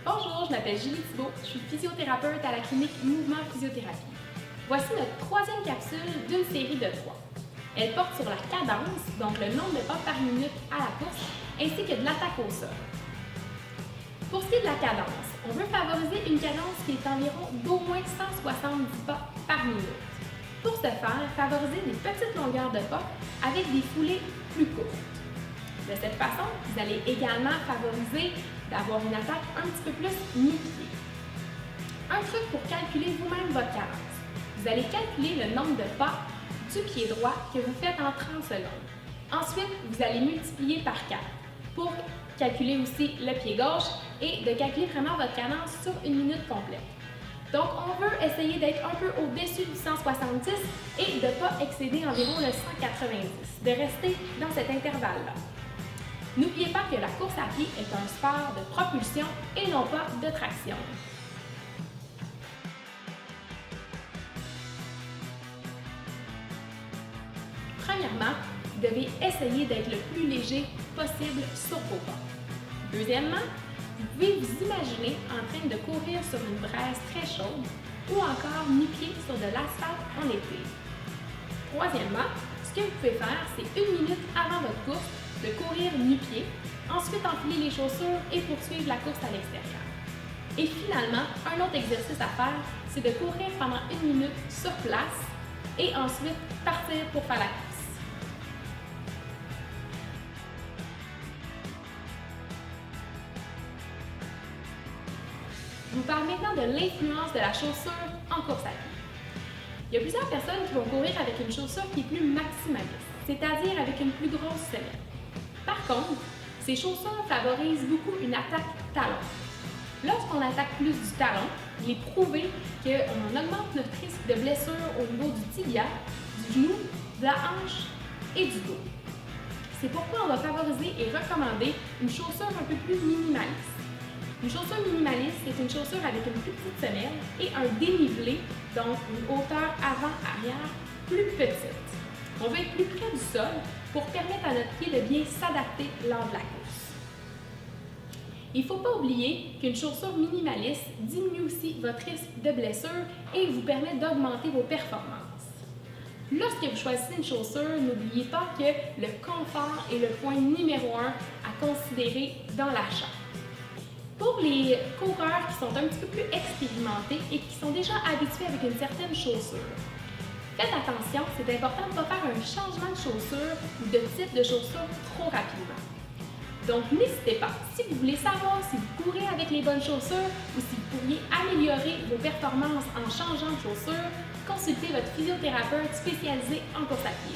Bonjour, je m'appelle Julie Thibault, je suis physiothérapeute à la clinique Mouvement Physiothérapie. Voici notre troisième capsule d'une série de 3. Elle porte sur la cadence, donc le nombre de pas par minute à la course, ainsi que de l'attaque au sol. Pour ce qui est de la cadence, on veut favoriser une cadence qui est environ d'au moins 170 pas par minute. Pour ce faire, favoriser des petites longueurs de pas avec des foulées plus courtes. De cette façon, vous allez également favoriser d'avoir une attaque un petit peu plus mi-pied. Un truc pour calculer vous-même votre cadence. Vous allez calculer le nombre de pas du pied droit que vous faites en 30 secondes. Ensuite, vous allez multiplier par 4 pour calculer aussi le pied gauche et de calculer vraiment votre cadence sur une minute complète. Donc, on veut essayer d'être un peu au-dessus du 170 et de ne pas excéder environ le 190, de rester dans cet intervalle-là. N'oubliez pas que la course à pied est un sport de propulsion et non pas de traction. Premièrement, vous devez essayer d'être le plus léger possible sur vos pas. Deuxièmement, vous pouvez vous imaginer en train de courir sur une braise très chaude ou encore nu-pied sur de l'asphalte en été. Troisièmement, ce que vous pouvez faire, c'est 1 minute avant votre course de courir nu-pied, ensuite enfiler les chaussures et poursuivre la course à l'extérieur. Et finalement, un autre exercice à faire, c'est de courir pendant 1 minute sur place et ensuite partir pour faire la course. Je vous parle maintenant de l'influence de la chaussure en course à pied. Il y a plusieurs personnes qui vont courir avec une chaussure qui est plus maximaliste, c'est-à-dire avec une plus grosse semelle. Par contre, ces chaussures favorisent beaucoup une attaque talon. Lorsqu'on attaque plus du talon, il est prouvé qu'on augmente notre risque de blessure au niveau du tibia, du genou, de la hanche et du dos. C'est pourquoi on va favoriser et recommander une chaussure un peu plus minimaliste. Une chaussure minimaliste, c'est une chaussure avec une plus petite semelle et un dénivelé, donc une hauteur avant-arrière plus petite. On va être plus près du sol pour permettre à notre pied de bien s'adapter lors de la course. Il ne faut pas oublier qu'une chaussure minimaliste diminue aussi votre risque de blessure et vous permet d'augmenter vos performances. Lorsque vous choisissez une chaussure, n'oubliez pas que le confort est le point numéro 1 à considérer dans l'achat. Pour les coureurs qui sont un petit peu plus expérimentés et qui sont déjà habitués avec une certaine chaussure, faites attention, c'est important de ne pas faire un changement de chaussure ou de type de chaussure trop rapidement. Donc n'hésitez pas, si vous voulez savoir si vous courez avec les bonnes chaussures ou si vous pourriez améliorer vos performances en changeant de chaussure, consultez votre physiothérapeute spécialisé en course à pied.